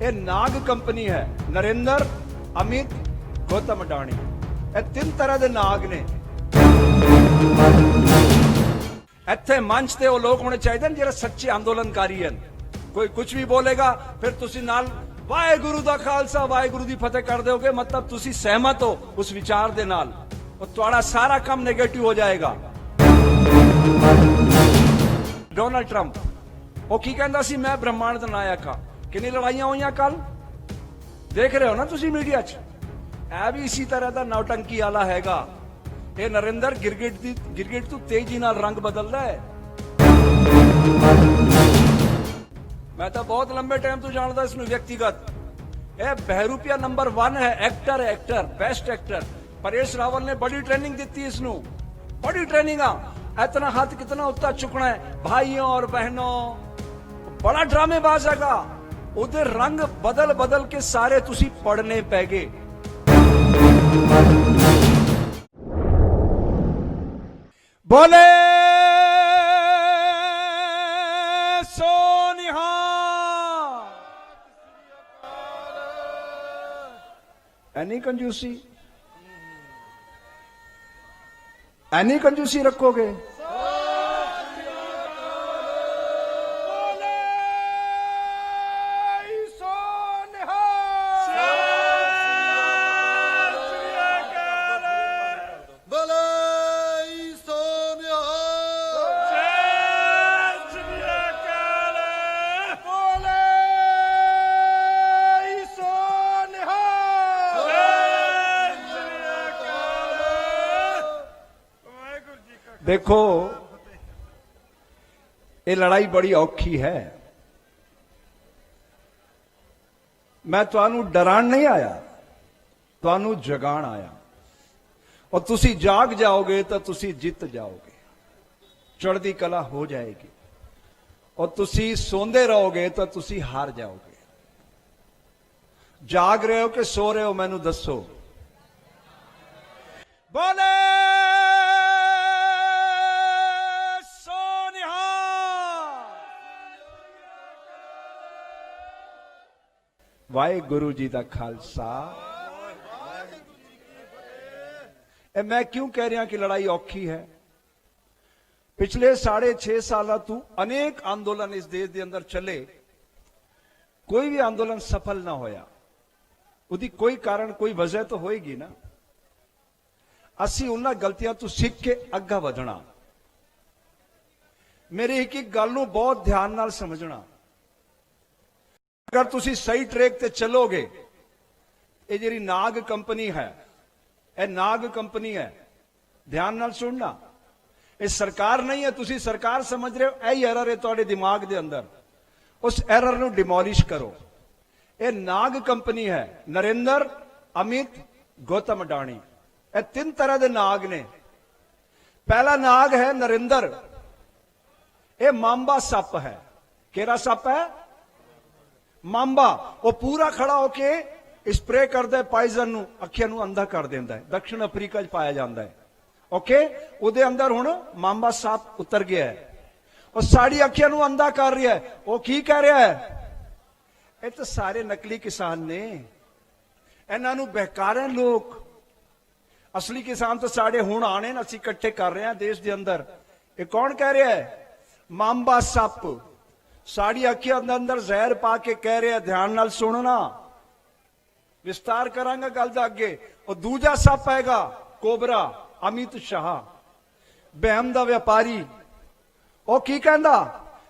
ਇਹ ਨਾਗ ਕੰਪਨੀ ਹੈ। ਨਰਿੰਦਰ, ਅਮਿਤ, ਗੌਤਮ ਅਡਾਣੀ, ਇਹ ਤਿੰਨ ਤਰ੍ਹਾਂ ਦੇ ਨਾਗ ਨੇ। ਇੱਥੇ ਮੰਚ ਤੇ ਉਹ ਲੋਕ ਹੋਣੇ ਚਾਹੀਦੇ ਨੇ ਜਿਹੜੇ ਸੱਚੇ ਅੰਦੋਲਨਕਾਰੀ ਹਨ। ਕੋਈ ਕੁਝ ਵੀ ਬੋਲੇਗਾ ਫਿਰ ਤੁਸੀਂ ਨਾਲ ਵਾਹਿਗੁਰੂ ਦਾ ਖਾਲਸਾ ਵਾਹਿਗੁਰੂ ਦੀ ਫਤਿਹ ਕਰ ਦਿਓਗੇ, ਮਤਲਬ ਤੁਸੀਂ ਸਹਿਮਤ ਹੋ ਉਸ ਵਿਚਾਰ ਦੇ ਨਾਲ, ਉਹ ਤੁਹਾਡਾ ਸਾਰਾ ਕੰਮ ਨੈਗੇਟਿਵ ਹੋ ਜਾਏਗਾ। ਡੋਨਾਲਡ ਟਰੰਪ ਉਹ ਕੀ ਕਹਿੰਦਾ ਸੀ, ਮੈਂ ਬ੍ਰਹਮਾਂਡ ਦਾ ਨਾਇਕ ਹਾਂ। ਕਿੰਨੀ ਲੜਾਈਆਂ ਹੋਈਆਂ ਕੱਲ, ਦੇਖ ਰਹੇ ਹੋ ਨਾ ਤੁਸੀਂ ਮੀਡੀਆ 'ਚ। ਇਹ ਵੀ ਇਸੇ ਤਰ੍ਹਾਂ ਦਾ ਨੌਟੰਕੀ ਵਾਲਾ ਹੈਗਾ। ਇਹ ਨਰਿੰਦਰ ਗਿਰਗਿਟ ਤੋਂ ਤੇਜ਼ੀ ਨਾਲ ਰੰਗ ਬਦਲਦਾ ਹੈ। ਮੈਂ ਤਾਂ ਬਹੁਤ ਲੰਬੇ ਟਾਈਮ ਤੋਂ ਜਾਣਦਾ ਇਸ ਨੂੰ ਵਿਅਕਤੀਗਤ। ਇਹ ਬਹਿਰੂਪੀਆ ਨੰਬਰ 1 ਹੈ, actor best actor. Paresh Rawal ने बड़ी ट्रेनिंग दी इसनू, बड़ी ट्रेनिंग। इतना हाथ कितना उत्ता चुकना है भाइयों और बहनों, बड़ा ड्रामेबाज हैगा। उधर रंग बदल बदल के सारे तुसी पढ़ने पै गए। बोले सोनिहा, एनी कंजूसी, ਐਨੀ ਕੰਜੂਸੀ ਰੱਖੋਗੇ? देखो ये लड़ाई बड़ी औखी है। मैं तुहानू डरान नहीं आया, तुहानू जगान आया। और तुसी जाग जाओगे तो तुसी जित जाओगे, चढ़दी कला हो जाएगी। और तुसी सोंदे रहोगे तो तुसी हार जाओगे। जाग रहे हो कि सो रहे हो, मैनू दसो। बोले वाहिगुरु जी का खालसा। मैं क्यों कह रहा कि लड़ाई औखी है? पिछले 6.5 साल तू अनेक आंदोलन इस देश के अंदर चले, कोई भी आंदोलन सफल ना होया। उदी कोई कारण कोई वजह तो होएगी ना। असी उन्हां गलतियां तो सीख के अग्गा वधना। मेरी एक एक गल नूं बहुत ध्यान नाल समझना। अगर तुसी सही ट्रैक ते चलोगे, ये जी नाग कंपनी है, ये नाग कंपनी है, ध्यान नाल सुनना। ये सरकार नहीं है, तुसी सरकार समझ रहे हो। यही एरर है तुहाडे दिमाग दे अंदर, उस एरर नूं डिमोलिश करो। ये नाग कंपनी है। नरिंदर, अमित, गौतम अडाणी, ये तीन तरह के नाग ने। पहला नाग है नरिंदर, ये मांबा सप है। केड़ा सप है? मांबा। वो पूरा खड़ा होके स्प्रे करता है पॉइजन नू, अखियां नू अंधा कर देता है। दक्षिण अफ्रीका च पाया जाता है। ओके, उहदे अंदर हुण मांबा सांप उतर गया है और साड़ी अखियां नू अंधा कर रहा है। वो की कह रहा है? ये तो सारे नकली किसान ने, इन्हां नू बहकारे लोग। असली किसान तो साढ़े हुण आने, असीं इकट्ठे कर रहे हैं देश के अंदर। ये कौन कह रहा है? मांबा सप साड़ी अखियां अंदर जहर पा के कह रहे हैं। ध्यान नाल सुनना, विस्तार करांगा गल दा अगे। और दूजा सप आएगा कोबरा, अमित शाह, बहम दा व्यापारी। वो की कहंदा?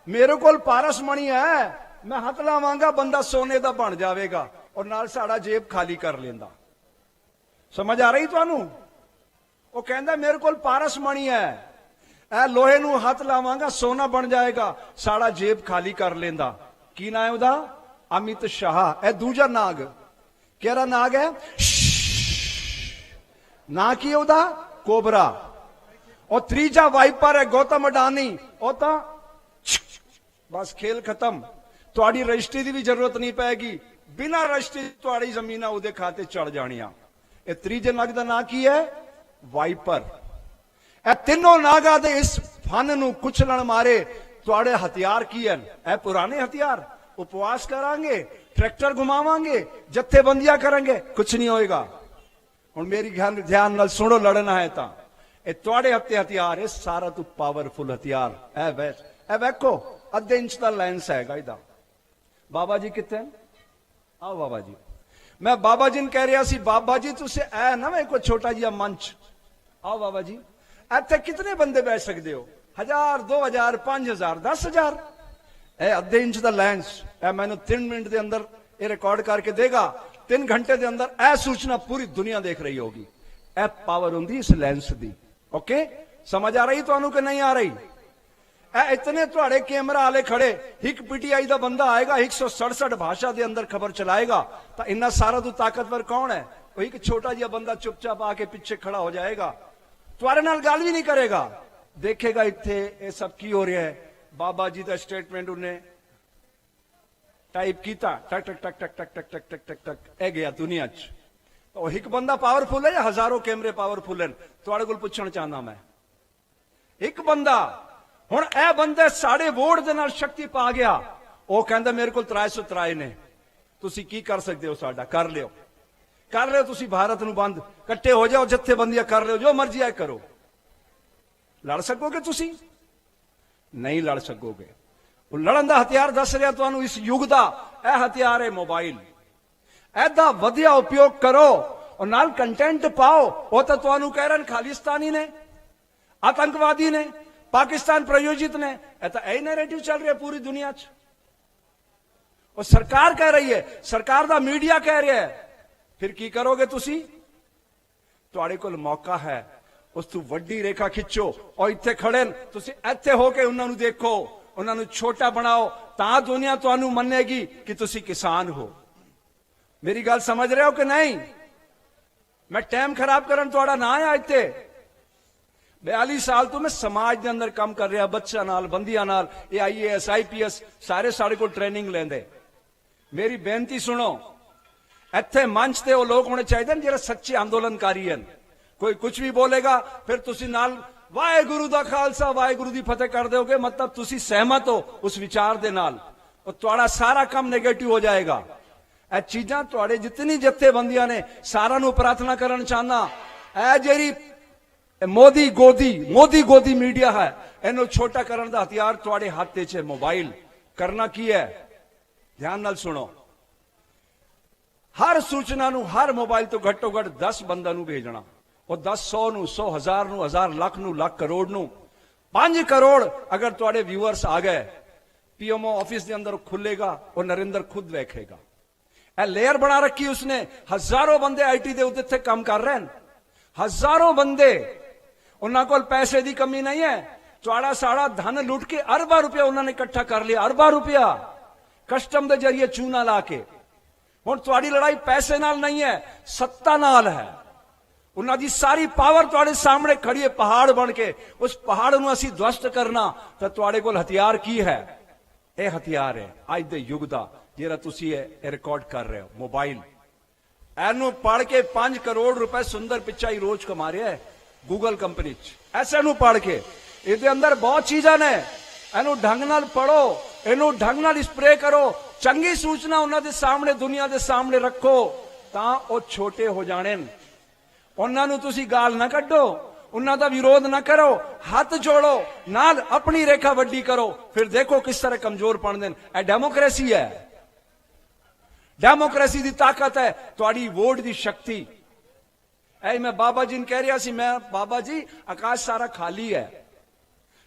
मेरे कोल पारस मणि है, मैं हथ लावांगा बंदा सोने दा बन जाएगा और नाल साड़ा जेब खाली कर लेंदा। समझ आ रही तुहानू? वो कहंदा मेरे कोल पारस मणि है, ए लोहे नू हथ लावांगा सोना बन जाएगा, साड़ा जेब खाली कर लेंदा। की ना है उदा? अमित शाह। ए दूजा नाग, केड़ा नाग है? ना की उदा? कोबरा। और तीजा वाइपर है गौतम अडानी। ओ तो बस खेल खत्म, तुहाडी रजिस्ट्री की भी जरूरत नहीं पैगी। बिना रजिस्ट्री तुहाडी जमीन उहदे खाते चढ़ जाणियां। ए तीजे नाग दा नाम की है? वाइपर। ए तीनों नागा दे इस फन नू कुचलण मारे तुहाडे हथियार की है? ए पुराने हथियार। उपवास करांगे, ट्रैक्टर घुमावांगे, जत्थेबंदियां करेंगे, कुछ नहीं होएगा। हुण मेरी ध्यान नाल सुनो, लड़ना है तां ਇਹ ਤੁਹਾਡੇ ਹੱਥੇ ਹਥਿਆਰ ਹੈ, ਸਾਰਾ ਤੋਂ ਪਾਵਰਫੁਲ ਹਥਿਆਰ ਇਹ ਵੇਖੋ, ਅੱਧੇ ਇੰਚ ਦਾ ਲੈਂਸ ਹੈਗਾ ਇਹਦਾ। ਬਾਬਾ ਜੀ ਕਿੱਥੇ? ਆਓ ਬਾਬਾ ਜੀ। ਮੈਂ ਬਾਬਾ ਜੀ ਨੂੰ ਕਹਿ ਰਿਹਾ ਸੀ, ਬਾਬਾ ਜੀ ਤੁਸੀਂ ਐ ਨਾ ਵੇ ਕੋਈ ਛੋਟਾ ਜਿਹਾ ਮੰਚ, ਆਓ ਬਾਬਾ ਜੀ, ਇੱਥੇ ਕਿਤਨੇ ਬੰਦੇ ਬੈਠ ਸਕਦੇ ਹੋ? 1000, 2000, 5000, 10000। ਇਹ ਅੱਧੇ ਇੰਚ ਦਾ ਲੈਂਸ, ਇਹ ਮੈਨੂੰ 3 ਮਿੰਟ ਦੇ ਅੰਦਰ ਇਹ ਰਿਕਾਰਡ ਕਰਕੇ ਦੇਗਾ। 3 ਘੰਟੇ ਦੇ ਅੰਦਰ ਇਹ ਸੂਚਨਾ ਪੂਰੀ ਦੁਨੀਆ ਦੇਖ ਰਹੀ ਹੋਗੀ। ਇਹ ਪਾਵਰ ਹੁੰਦੀ ਇਸ ਲੈਂਸ ਦੀ। ओके, समझ आ रही ਤੁਹਾਨੂੰ कि नहीं आ रही? ਇਹ ਇਤਨੇ ਤੁਹਾਡੇ ਕੈਮਰਾ ਵਾਲੇ ਖੜੇ, ਇੱਕ ਪੀਟੀਆਈ ਦਾ ਬੰਦਾ ਆਏਗਾ 167 ਭਾਸ਼ਾ ਦੇ ਅੰਦਰ ਖਬਰ ਚਲਾਏਗਾ, ਤਾਂ ਇੰਨਾ ਸਾਰਾ ਤੋਂ ਤਾਕਤਵਰ ਕੌਣ ਹੈ? ਉਹ ਇੱਕ ਛੋਟਾ ਜਿਹਾ ਬੰਦਾ ਚੁੱਪਚਾਪ ਆ ਕੇ ਪਿੱਛੇ ਖੜਾ ਹੋ ਜਾਏਗਾ, ਤੁਹਾਡੇ ਨਾਲ ਗੱਲ ਵੀ ਨਹੀਂ ਕਰੇਗਾ, ਦੇਖੇਗਾ ਇੱਥੇ ਇਹ ਸਭ ਕੀ ਹੋ ਰਿਹਾ ਹੈ। ਬਾਬਾ ਜੀ ਦਾ ਸਟੇਟਮੈਂਟ ਉਹਨੇ ਟਾਈਪ ਕੀਤਾ, ਟਕ ਟਕ ਟਕ ਟਕ ਟਕ ਟਕ ਟਕ ਟਕ ਟਕ, ਇਹ ਗਿਆ ਦੁਨੀਆ 'ਚ। तो एक बंदा पावरफुल है या हजारों कैमरे पावरफुल है? तुहाडे कोल पुछण चाहना मैं। एक बंदा, हुण ए बंदे साडे वोट दे नाल शक्ति पा गया, वो कहंदा मेरे कोल 303 ने, तुसी की कर सकदे हो? साडा कर लियो तुसी भारत नूं बंद, इकट्ठे हो जाओ, जत्थेबंदियां कर लियो, जो मर्जी है करो। लड़ सकोगे तुसी? नहीं लड़ सकोगे। लड़न दा हथियार दस रहा तुहानूं इस युग दा, ए हथियार है मोबाइल। ऐदा वधिया उपयोग करो और नाल कंटेंट पाओ। वो तो तुहानू कह रहे खालिस्तानी ने, आतंकवादी ने, पाकिस्तान प्रायोजित ने, यही नैरेटिव चल रहा है पूरी दुनिया च। और सरकार कह रही है, सरकार दा मीडिया कह रहा है, फिर की करोगे तुसी? तुहाडे कोल मौका है, उस तू वड्डी रेखा खिंचो और इत्थे खड़े तुसी इत्थे होके उन्हां नू देखो, उन्हां नू छोटा बनाओ, तां दुनिया तुहानू मन्नेगी कि तुसी किसान हो। मेरी गल समझ रहे हो कि नहीं? मैं टाइम खराब करन तुहाडा ना आया इत्थे। 42 साल तो मैं समाज के अंदर काम कर रहा, बच्चा नाल, बंदियां नाल, ये IAS IPS सारे साढ़े को ट्रेनिंग लेंदे। मेरी बेनती सुनो, इत्थे मंच ते वो लोग होने चाहिए जिहड़े सच्चे आंदोलनकारी हैं। कोई कुछ भी बोलेगा, फिर तुसी नाल वाहेगुरु दा खालसा वाहेगुरु दी फतेह कर दोगे, मतलब तुसी सहमत हो उस विचार दे नाल, और तुहाडा सारा काम नेगेटिव हो जाएगा। ਇਹ ਚੀਜ਼ਾਂ ਤੁਹਾਡੇ ਜਿਤਨੀ ਜਥੇਬੰਦੀਆਂ ਨੇ ਸਾਰਿਆਂ ਨੂੰ ਪ੍ਰਾਰਥਨਾ ਕਰਨ ਚਾਹਨਾ, ਇਹ ਜਿਹੜੀ ਮੋਦੀ ਗੋਦੀ ਮੀਡੀਆ ਹੈ, ਇਹਨੂੰ ਛੋਟਾ ਕਰਨ ਦਾ ਹਥਿਆਰ ਤੁਹਾਡੇ ਹੱਥ 'ਚ ਹੈ, ਮੋਬਾਈਲ। ਕਰਨਾ ਕੀ ਹੈ? ਧਿਆਨ ਨਾਲ ਸੁਣੋ। ਹਰ ਸੂਚਨਾ ਨੂੰ ਹਰ ਮੋਬਾਈਲ ਤੋਂ ਘੱਟੋ ਘੱਟ 10 ਬੰਦਿਆਂ ਨੂੰ ਭੇਜਣਾ। ਉਹ 10 100 ਨੂੰ 100 1000 ਨੂੰ 1000 ਲੱਖ ਨੂੰ ਲੱਖ ਕਰੋੜ ਨੂੰ 5 ਕਰੋੜ ਅਗਰ ਤੁਹਾਡੇ ਵਿਊਅਰਸ ਆ ਗਏ, PMO ਆਫਿਸ ਦੇ ਅੰਦਰ ਖੁੱਲੇਗਾ, ਉਹ ਨਰਿੰਦਰ ਖੁਦ ਵੇਖੇਗਾ। लेयर बना रखी उसने, हजारों बंदे IT दे उत्ते काम कर रहे हैं, हजारों बंदे, उन्होंने कोल पैसे की कमी नहीं है। तुहाडा साड़ा धन लुट के अरबा रुपया उन्होंने इकट्ठा कर लिया, अरबा रुपया कस्टम के जरिए चूना ला के। हुण तुहाडी लड़ाई पैसे नाल नहीं है, सत्ता नाल है। उन्होंने सारी पावर तुहाडे सामने खड़ी है, पहाड़ बन के। उस पहाड़ नूं असीं ध्वस्त करना, तो तुहाडे कोल हथियार की है? यह हथियार है अज दे युग दा, ਜਿਹੜਾ ਤੁਸੀਂ ਇਹ ਰਿਕਾਰਡ ਕਰ ਰਹੇ ਹੋ, ਮੋਬਾਈਲ। ਇਹਨੂੰ ਪੜ ਕੇ 5 ਕਰੋੜ ਰੁਪਏ ਸੁੰਦਰ ਪਿਚਾਈ ਰੋਜ਼ ਕਮਾ ਰਿਹਾ ਹੈ ਗੂਗਲ ਕੰਪਨੀ 'ਚ। ਐਸੇ ਨੂੰ ਪੜ ਕੇ ਇਹਦੇ ਅੰਦਰ ਬਹੁਤ ਚੀਜ਼ਾਂ ਨੇ, ਇਹਨੂੰ ਢੰਗ ਨਾਲ ਪੜੋ, ਇਹਨੂੰ ਢੰਗ ਨਾਲ ਸਪਰੇ ਕਰੋ, ਚੰਗੀ ਸੂਚਨਾ ਉਹਨਾਂ ਦੇ ਸਾਹਮਣੇ, ਦੁਨੀਆ ਦੇ ਸਾਹਮਣੇ ਰੱਖੋ, ਤਾਂ ਉਹ ਛੋਟੇ ਹੋ ਜਾਣੇ। ਉਹਨਾਂ ਨੂੰ ਤੁਸੀਂ ਗਾਲ ਨਾ ਕੱਢੋ, उन्हों का विरोध ना करो, हाथ जोड़ो, नाल अपनी रेखा वड्डी करो, फिर देखो किस तरह कमजोर पड़ देन। डेमोक्रेसी है, डेमोक्रेसी की ताकत है, तुहाडी वोट की शक्ति। ऐ मैं बाबा जी ने कह रहा सी, मैं बाबा जी आकाश सारा खाली है,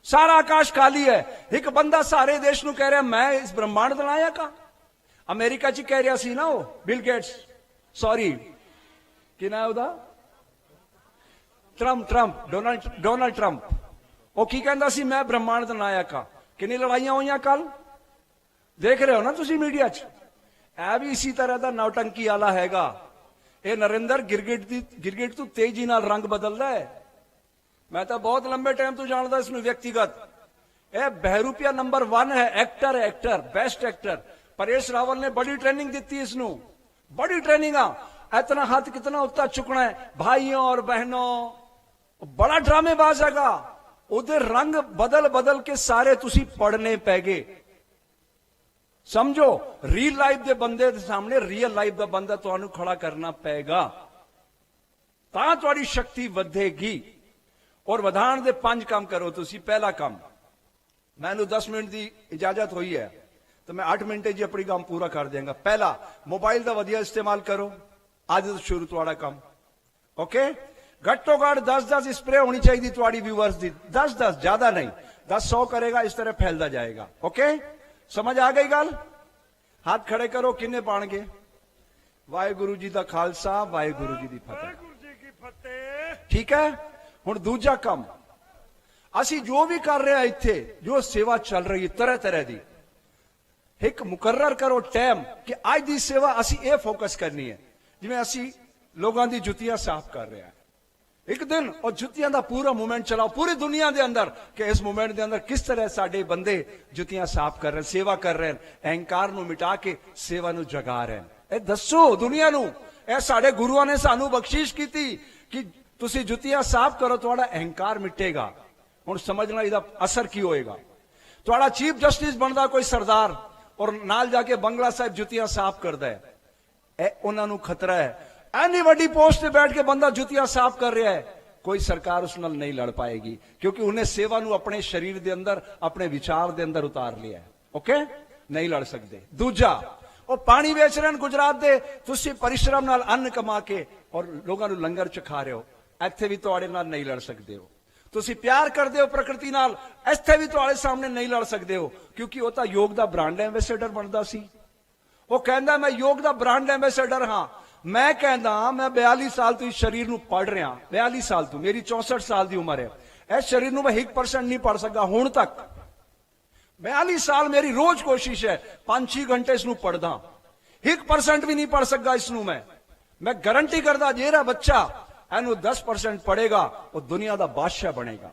सारा आकाश खाली है। एक बंदा सारे देश नूं कह रहा मैं इस ब्रह्मांड बनाया का। अमेरिका च कह रहा सी ना वो बिल गेट्स, सॉरी कि ना उदा ट्रंप डोनाल्ड ट्रंप, वो की कहता सी मैं ब्रह्मांड का नायक हाँ। कितनी लड़ाइयां हुई कल देख रहे हो ना तुसी मीडिया च। ऐ भी इसी तरह का नौटंकी वाला हैगा। ये नरेंद्र गिरगिट तो तेजी नाल रंग बदलता है। मैं तो बहुत लंबे टाइम तो जानता इसमें व्यक्तिगत। यह बहरूपिया नंबर 1 है, actor best actor. Paresh Rawal ने बड़ी ट्रेनिंग दी इसनू, बड़ी ट्रेनिंग। इतना हाथ कितना उत्ता चुकना है भाइयों और बहनों, बड़ा ड्रामेबाज हैगा। उधर रंग बदल बदल के सारे तुसी पढ़ने पै गए। ਸਮਝੋ ਰੀਅਲ ਲਾਈਫ ਦੇ ਬੰਦੇ ਦੇ ਸਾਹਮਣੇ ਰੀਅਲ ਲਾਈਫ ਦਾ ਬੰਦਾ ਤੁਹਾਨੂੰ ਖੜਾ ਕਰਨਾ ਪਏਗਾ, ਤਾਂ ਤੁਹਾਡੀ ਸ਼ਕਤੀ ਵਧੇਗੀ। ਔਰ ਵਧਾਉਣ ਦੇ 5 ਕੰਮ ਕਰੋ ਤੁਸੀਂ। ਪਹਿਲਾ ਕੰਮ, ਮੈਨੂੰ 10 ਮਿੰਟ ਦੀ ਇਜਾਜ਼ਤ ਹੋਈ ਹੈ ਤਾਂ ਮੈਂ 8 ਮਿੰਟ 'ਚ ਆਪਣੀ ਕੰਮ ਪੂਰਾ ਕਰ ਦਿਆਂਗਾ। ਪਹਿਲਾ, ਮੋਬਾਈਲ ਦਾ ਵਧੀਆ ਇਸਤੇਮਾਲ ਕਰੋ। ਅੱਜ ਤੋਂ ਸ਼ੁਰੂ ਤੁਹਾਡਾ ਕੰਮ, ਓਕੇ। ਘੱਟੋ ਘੱਟ 10-10 ਸਪਰੇ ਹੋਣੀ ਚਾਹੀਦੀ ਤੁਹਾਡੀ ਵਿਊਅਰਸ ਦੀ, 10-10, ਜ਼ਿਆਦਾ ਨਹੀਂ। 10-100 ਕਰੇਗਾ, ਇਸ ਤਰ੍ਹਾਂ ਫੈਲਦਾ ਜਾਏਗਾ, ਓਕੇ। ਸਮਝ ਆ ਗਈ ਗੱਲ? ਹੱਥ ਖੜੇ ਕਰੋ, ਕਿੰਨੇ ਪਾਣਗੇ? ਵਾਹਿਗੁਰੂ ਜੀ ਦਾ ਖਾਲਸਾ, ਵਾਹਿਗੁਰੂ ਜੀ ਦੀ ਫਤਿਹ। ਠੀਕ ਹੈ। ਹੁਣ ਦੂਜਾ ਕੰਮ, ਅਸੀਂ ਜੋ ਵੀ ਕਰ ਰਹੇ ਹਾਂ ਇੱਥੇ, ਜੋ ਸੇਵਾ ਚੱਲ ਰਹੀ ਹੈ ਤਰ੍ਹਾਂ ਤਰ੍ਹਾਂ ਦੀ, ਇੱਕ ਮੁਕਰਰ ਕਰੋ ਟਾਈਮ ਕਿ ਅੱਜ ਦੀ ਸੇਵਾ ਅਸੀਂ ਇਹ ਫੋਕਸ ਕਰਨੀ ਹੈ। ਜਿਵੇਂ ਅਸੀਂ ਲੋਕਾਂ ਦੀ ਜੁੱਤੀਆਂ ਸਾਫ਼ ਕਰ ਰਹੇ ਹਾਂ ਇੱਕ ਦਿਨ, ਉਹ ਜੁੱਤੀਆਂ ਦਾ ਪੂਰਾ ਮੂਵਮੈਂਟ ਚਲਾਓ ਪੂਰੀ ਦੁਨੀਆ ਦੇ ਅੰਦਰ ਕਿ ਇਸ ਮੂਵਮੈਂਟ ਦੇ ਅੰਦਰ ਕਿਸ ਤਰ੍ਹਾਂ ਸਾਡੇ ਬੰਦੇ ਜੁੱਤੀਆਂ ਸਾਫ਼ ਕਰ ਰਹੇ, ਸੇਵਾ ਕਰ ਰਹੇ, ਅਹੰਕਾਰ ਨੂੰ ਮਿਟਾ ਕੇ ਸੇਵਾ ਨੂੰ ਜਗਾ ਰਹੇ। ਇਹ ਦੱਸੋ ਦੁਨੀਆ ਨੂੰ, ਇਹ ਸਾਡੇ ਗੁਰੂਆਂ ਨੇ ਸਾਨੂੰ ਬਖਸ਼ਿਸ਼ ਕੀਤੀ ਕਿ ਤੁਸੀਂ ਜੁੱਤੀਆਂ ਸਾਫ਼ ਕਰੋ, ਤੁਹਾਡਾ ਅਹੰਕਾਰ ਮਿਟੇਗਾ। ਹੁਣ ਸਮਝਣਾ ਇਹਦਾ ਅਸਰ ਕੀ ਹੋਏਗਾ। ਤੁਹਾਡਾ ਚੀਫ ਜਸਟਿਸ ਬਣਦਾ ਕੋਈ ਸਰਦਾਰ, ਔਰ ਨਾਲ ਜਾ ਕੇ ਬੰਗਲਾ ਸਾਹਿਬ ਜੁੱਤੀਆਂ ਸਾਫ਼ ਕਰਦਾ ਹੈ, ਇਹ ਉਹਨਾਂ ਨੂੰ ਖਤਰਾ ਹੈ। ਐਨੀ ਵੱਡੀ ਪੋਸਟ ਤੇ ਬੈਠ ਕੇ ਬੰਦਾ ਜੁੱਤੀਆਂ ਸਾਫ਼ ਕਰ ਰਿਹਾ ਹੈ, ਕੋਈ ਸਰਕਾਰ ਉਸ ਨਾਲ ਨਹੀਂ ਲੜ ਪਾਏਗੀ, ਕਿਉਂਕਿ ਉਹਨੇ ਸੇਵਾ ਨੂੰ ਆਪਣੇ ਸਰੀਰ ਦੇ ਅੰਦਰ, ਆਪਣੇ ਵਿਚਾਰ ਦੇ ਅੰਦਰ ਉਤਾਰ ਲਿਆ ਹੈ, ਓਕੇ। ਨਹੀਂ ਲੜ ਸਕਦੇ। ਦੂਜਾ, ਉਹ ਪਾਣੀ ਵੇਚ ਰਹੇ ਨੇ ਗੁਜਰਾਤ ਦੇ, ਤੁਸੀਂ ਪਰਿਸ਼ਰਮ ਨਾਲ ਅੰਨ ਕਮਾ ਕੇ ਔਰ ਲੋਕਾਂ ਨੂੰ ਲੰਗਰ ਚਖਾ ਰਹੇ ਹੋ, ਇੱਥੇ ਵੀ ਤੁਹਾਡੇ ਨਾਲ ਨਹੀਂ ਲੜ ਸਕਦੇ ਹੋ। ਤੁਸੀਂ ਪਿਆਰ ਕਰਦੇ ਹੋ ਪ੍ਰਕਿਰਤੀ ਨਾਲ, ਇੱਥੇ ਵੀ ਤੁਹਾਡੇ ਸਾਹਮਣੇ ਨਹੀਂ ਲੜ ਸਕਦੇ ਹੋ, ਕਿਉਂਕਿ ਉਹ ਤਾਂ ਯੋਗ ਦਾ ਬ੍ਰਾਂਡ ਐਂਬੈਸੇਡਰ ਬਣਦਾ ਸੀ। ਉਹ ਕਹਿੰਦਾ ਮੈਂ ਯੋਗ ਦਾ ਬ੍ਰਾਂਡ ਐਂਬੈਸੇਡਰ ਹਾਂ। ਮੈਂ ਕਹਿੰਦਾ ਮੈਂ 42 ਸਾਲ ਤੋਂ ਇਸ ਸਰੀਰ ਨੂੰ ਪੜ ਰਿਹਾ, 42 ਸਾਲ ਤੋਂ, ਮੇਰੀ 64 ਸਾਲ ਦੀ ਉਮਰ ਹੈ। ਇਸ ਸਰੀਰ ਨੂੰ ਮੈਂ 1% ਨਹੀਂ ਪੜ ਸਕਾਂ ਹੁਣ ਤੱਕ। 42 ਸਾਲ ਮੇਰੀ ਰੋਜ਼ ਕੋਸ਼ਿਸ਼ ਹੈ 5-6 ਘੰਟੇ ਇਸ ਨੂੰ ਪੜਦਾ, 1% ਵੀ ਨਹੀਂ ਪੜ ਸਕਾਂ ਇਸ ਨੂੰ। ਮੈਂ ਗਾਰੰਟੀ ਕਰਦਾ ਜਿਹੜਾ ਬੱਚਾ ਇਹਨੂੰ 10% ਪੜੇਗਾ ਉਹ ਦੁਨੀਆ ਦਾ ਬਾਦਸ਼ਾਹ ਬਣੇਗਾ।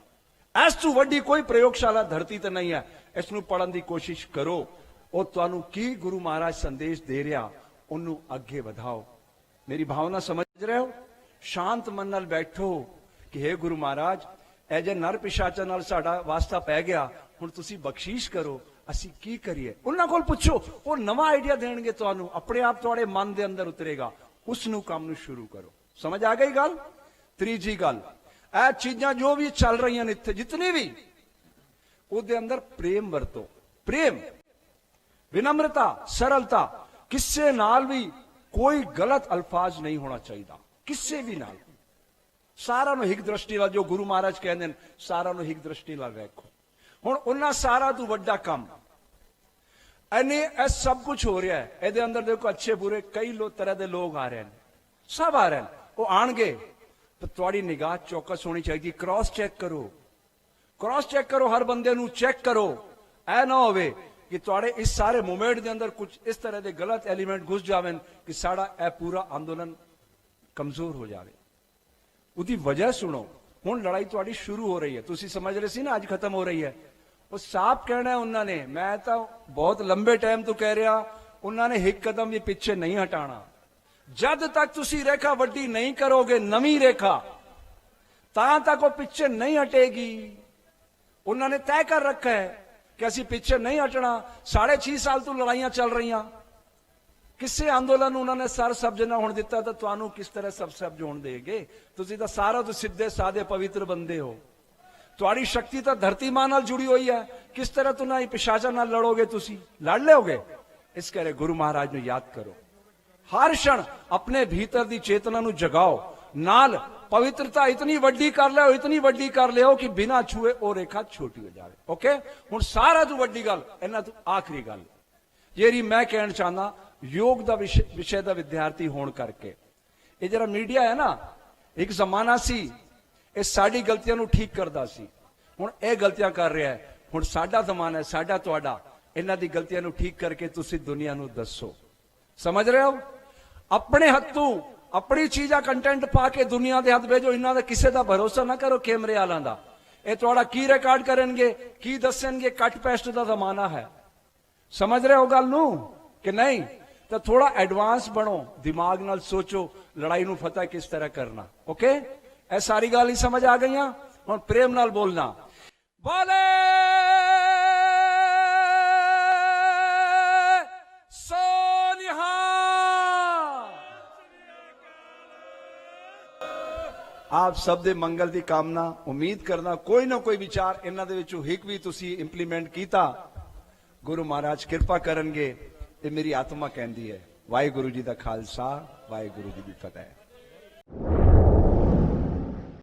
ਇਸ ਤੋਂ ਵੱਡੀ ਕੋਈ ਪ੍ਰਯੋਗਸ਼ਾਲਾ ਧਰਤੀ ਤੇ ਨਹੀਂ ਹੈ। ਇਸ ਨੂੰ ਪੜਨ ਦੀ ਕੋਸ਼ਿਸ਼ ਕਰੋ। ਉਹ ਤੁਹਾਨੂੰ ਕੀ ਗੁਰੂ ਮਹਾਰਾਜ ਸੰਦੇਸ਼ ਦੇ ਰਿਹਾ, ਉਹਨੂੰ ਅੱਗੇ ਵਧਾਓ। ਮੇਰੀ ਭਾਵਨਾ ਸਮਝ ਰਹੇ ਹੋ? ਸ਼ਾਂਤ ਮਨ ਨਾਲ ਬੈਠੋ ਕਿ हे ਗੁਰੂ ਮਹਾਰਾਜ, ਇਹ ਜੇ ਨਰ ਪਿਸ਼ਾਚਾਂ ਨਾਲ ਸਾਡਾ ਵਾਸਤਾ ਪੈ ਗਿਆ, ਹੁਣ ਤੁਸੀਂ ਬਖਸ਼ੀਸ਼ ਕਰੋ, ਅਸੀਂ ਕੀ ਕਰੀਏ। ਉਹਨਾਂ ਕੋਲ ਪੁੱਛੋ, ਉਹ ਨਵਾਂ ਆਈਡੀਆ ਦੇਣਗੇ ਤੁਹਾਨੂੰ, ਆਪਣੇ ਆਪ ਤੁਹਾਡੇ ਮਨ ਦੇ ਅੰਦਰ ਉਤਰੇਗਾ। ਉਸ ਨੂੰ ਕੰਮ ਨੂੰ ਸ਼ੁਰੂ ਕਰੋ। ਸਮਝ ਆ ਗਈ ਗੱਲ? ਤੀਜੀ ਗੱਲ, ਇਹ ਚੀਜ਼ਾਂ ਜੋ ਵੀ ਚੱਲ ਰਹੀਆਂ ਨੇ ਇੱਥੇ ਜਿਤਨੀ ਵੀ, ਉਹਦੇ ਅੰਦਰ ਪ੍ਰੇਮ ਵਰਤੋ। ਪ੍ਰੇਮ, ਵਿਨम्रता, ਸਰਲਤਾ, ਕਿਸੇ ਨਾਲ ਵੀ ਕੋਈ ਗਲਤ ਅਲਫਾਜ਼ ਨਹੀਂ ਹੋਣਾ ਚਾਹੀਦਾ, ਕਿਸੇ ਵੀ ਨਾਲ। ਸਾਰਾ ਨੂੰ ਇੱਕ ਦ੍ਰਿਸ਼ਟੀ ਨਾਲ, ਜੋ ਗੁਰੂ ਮਹਾਰਾਜ ਕਹਿੰਦੇ ਨੇ, ਸਾਰਾ ਨੂੰ ਇੱਕ ਦ੍ਰਿਸ਼ਟੀ ਨਾਲ ਵੇਖੋ। ਹੁਣ ਉਹਨਾਂ ਸਾਰਾ ਤੋਂ ਵੱਡਾ ਕੰਮ ਇਹ ਸਭ ਕੁਝ ਹੋ ਰਿਹਾ ਹੈ। ਇਹਦੇ ਅੰਦਰ ਦੇਖੋ ਅੱਛੇ ਬੁਰੇ ਕਈ ਤਰ੍ਹਾਂ ਦੇ ਲੋਕ ਆ ਰਹੇ ਨੇ, ਸਭ ਆ ਰਹੇ ਨੇ। ਉਹ ਆਣਗੇ ਤਾਂ ਤੁਹਾਡੀ ਨਿਗਾਹ ਚੌਕਸ ਹੋਣੀ ਚਾਹੀਦੀ। ਕ੍ਰਾਸ ਚੈੱਕ ਕਰੋ, ਕ੍ਰਾਸ ਚੈੱਕ ਕਰੋ, ਹਰ ਬੰਦੇ ਨੂੰ ਚੈੱਕ ਕਰੋ। ਐ ਨਾ ਹੋਵੇ ਕਿ ਤੁਹਾਡੇ ਇਸ ਸਾਰੇ ਮੂਵਮੈਂਟ ਦੇ ਅੰਦਰ ਕੁਝ ਇਸ ਤਰ੍ਹਾਂ ਦੇ ਗਲਤ ਐਲੀਮੈਂਟ ਘੁਸ ਜਾਵਨ ਕਿ ਸਾਡਾ ਇਹ ਪੂਰਾ ਅੰਦੋਲਨ ਕਮਜ਼ੋਰ ਹੋ ਜਾਵੇ। ਉਹਦੀ ਵਜ੍ਹਾ ਸੁਣੋ। ਹੁਣ ਲੜਾਈ ਤੁਹਾਡੀ ਸ਼ੁਰੂ ਹੋ ਰਹੀ ਹੈ, ਤੁਸੀਂ ਸਮਝ ਰਹੇ ਸੀ ਨਾ ਅੱਜ ਖਤਮ ਹੋ ਰਹੀ ਹੈ। ਉਹ ਸਾਫ਼ ਕਹਿਣਾ ਉਹਨਾਂ ਨੇ, ਮੈਂ ਤਾਂ ਬਹੁਤ ਲੰਬੇ ਟਾਈਮ ਤੋਂ ਕਹਿ ਰਿਹਾ, ਉਹਨਾਂ ਨੇ ਇੱਕ ਕਦਮ ਵੀ ਪਿੱਛੇ ਨਹੀਂ ਹਟਾਣਾ। ਜਦ ਤੱਕ ਤੁਸੀਂ ਰੇਖਾ ਵੱਡੀ ਨਹੀਂ ਕਰੋਗੇ, ਨਵੀਂ ਰੇਖਾ, ਤਾਂ ਤੱਕ ਉਹ ਪਿੱਛੇ ਨਹੀਂ ਹਟੇਗੀ। ਉਹਨਾਂ ਨੇ ਤੈਅ ਕਰ ਰੱਖਾ ਹੈ ਕਿ ਅਸੀਂ ਪਿੱਛੇ ਨਹੀਂ ਹਟਣਾ। 6.5 ਸਾਲ ਤੋਂ ਲੜਾਈਆਂ ਚੱਲ ਰਹੀਆਂ, ਕਿਸੇ ਅੰਦੋਲਨ ਨੂੰ ਉਹਨਾਂ ਨੇ ਸਰ ਸਬਜ਼ ਨਾ ਹੋਣ ਦਿੱਤਾ, ਤਾਂ ਤੁਹਾਨੂੰ ਕਿਸ ਤਰ੍ਹਾਂ ਸਭ ਸਬਜ਼ ਹੋਣ ਦੇਗੇ? ਤੁਸੀਂ ਤਾਂ ਸਾਰਾ ਤੋਂ ਸਿੱਧੇ ਸਾਦੇ ਪਵਿੱਤਰ ਬੰਦੇ ਹੋ। ਤੁਹਾਡੀ ਸ਼ਕਤੀ ਤਾਂ ਧਰਤੀ ਮਾਂ ਨਾਲ ਜੁੜੀ ਹੋਈ ਹੈ। ਕਿਸ ਤਰ੍ਹਾਂ ਤੁਸੀਂ ਪਿਸ਼ਾਚਾਂ ਨਾਲ ਲੜੋਗੇ? ਤੁਸੀਂ ਲੜ ਲਿਓਗੇ। ਇਸ ਕਰਕੇ ਗੁਰੂ ਮਹਾਰਾਜ ਨੂੰ ਯਾਦ ਕਰੋ, ਹਰ क्षण ਆਪਣੇ ਭੀਤਰ ਦੀ ਚੇਤਨਾ ਨੂੰ ਜਗਾਓ, ਨਾਲ ਪਵਿੱਤਰਤਾ ਇਤਨੀ ਵੱਡੀ ਕਰ ਲਿਓ, ਇਤਨੀ ਵੱਡੀ ਕਰ ਲਿਓ ਕਿ ਬਿਨਾਂ ਛੂਏ ਉਹ ਰੇਖਾ ਛੋਟੀ ਹੋ ਜਾਵੇ। ਓਕੇ। ਹੁਣ ਸਾਰਾ ਤੋਂ ਵੱਡੀ ਗੱਲ, ਇਹਨਾਂ ਤੋਂ ਆਖਰੀ ਗੱਲ ਜਿਹੜੀ ਮੈਂ ਕਹਿਣਾ ਚਾਹੁੰਦਾ, ਯੋਗ ਦਾ ਵਿਸ਼ੇ ਦਾ ਵਿਦਿਆਰਥੀ ਹੋਣ ਕਰਕੇ, ਇਹ ਜਿਹੜਾ ਮੀਡੀਆ ਹੈ ਨਾ, ਇੱਕ ਜ਼ਮਾਨਾ ਸੀ ਇਹ ਸਾਡੀ ਗਲਤੀਆਂ ਨੂੰ ਠੀਕ ਕਰਦਾ ਸੀ, ਹੁਣ ਇਹ ਗਲਤੀਆਂ ਕਰ ਰਿਹਾ ਹੈ। ਹੁਣ ਸਾਡਾ ਜ਼ਮਾਨਾ ਹੈ, ਸਾਡਾ ਤੁਹਾਡਾ, ਇਹਨਾਂ ਦੀ ਗਲਤੀਆਂ ਨੂੰ ਠੀਕ ਕਰਕੇ ਤੁਸੀਂ ਦੁਨੀਆ ਨੂੰ ਦੱਸੋ। ਸਮਝ ਰਹੇ ਹੋ? ਆਪਣੇ ਹੱਥੋਂ ਆਪਣੀ ਚੀਜ਼ਾਂ ਕੰਟੈਂਟ ਪਾ ਕੇ ਦੁਨੀਆ ਦੇ ਹੱਥ ਭੇਜੋ। ਇਹਨਾਂ ਦਾ ਕਿਸੇ ਦਾ ਭਰੋਸਾ ਨਾ ਕਰੋ ਕੈਮਰੇ ਵਾਲਾਂ ਦਾ। ਇਹ ਤੁਹਾਡਾ ਕੀ ਰਿਕਾਰਡ ਕਰਨਗੇ, ਕੀ ਦੱਸਣਗੇ। ਕੱਟ ਪੈਸਟ ਦਾ ਜ਼ਮਾਨਾ ਹੈ। ਸਮਝ ਰਹੇ ਹੋ ਗੱਲ ਨੂੰ ਕਿ ਨਹੀਂ? ਤਾਂ ਥੋੜਾ ਐਡਵਾਂਸ ਬਣੋ, ਦਿਮਾਗ ਨਾਲ ਸੋਚੋ ਲੜਾਈ ਨੂੰ ਫਤਹ ਕਿਸ ਤਰ੍ਹਾਂ ਕਰਨਾ। ਓਕੇ। ਇਹ ਸਾਰੀ ਗੱਲ ਹੀ ਸਮਝ ਆ ਗਈਆਂ? ਹੁਣ ਪ੍ਰੇਮ ਨਾਲ ਬੋਲਣਾ, ਬੋਲੇ ਆਪ ਸਭ ਦੇ ਮੰਗਲ ਦੀ ਕਾਮਨਾ ਉਮੀਦ ਕਰਨਾ ਕੋਈ ਨਾ ਕੋਈ ਵਿਚਾਰ ਇਹਨਾਂ ਦੇ ਵਿੱਚੋਂ ਇੱਕ ਵੀ ਤੁਸੀਂ ਇੰਪਲੀਮੈਂਟ ਕੀਤਾ ਗੁਰੂ ਮਹਾਰਾਜ ਕਿਰਪਾ ਕਰਨਗੇ ਇਹ ਮੇਰੀ ਆਤਮਾ ਕਹਿੰਦੀ ਹੈ। ਵਾਹਿਗੁਰੂ ਜੀ ਦਾ ਖਾਲਸਾ ਵਾਹਿਗੁਰੂ ਜੀ ਦੀ ਫਤਿਹ।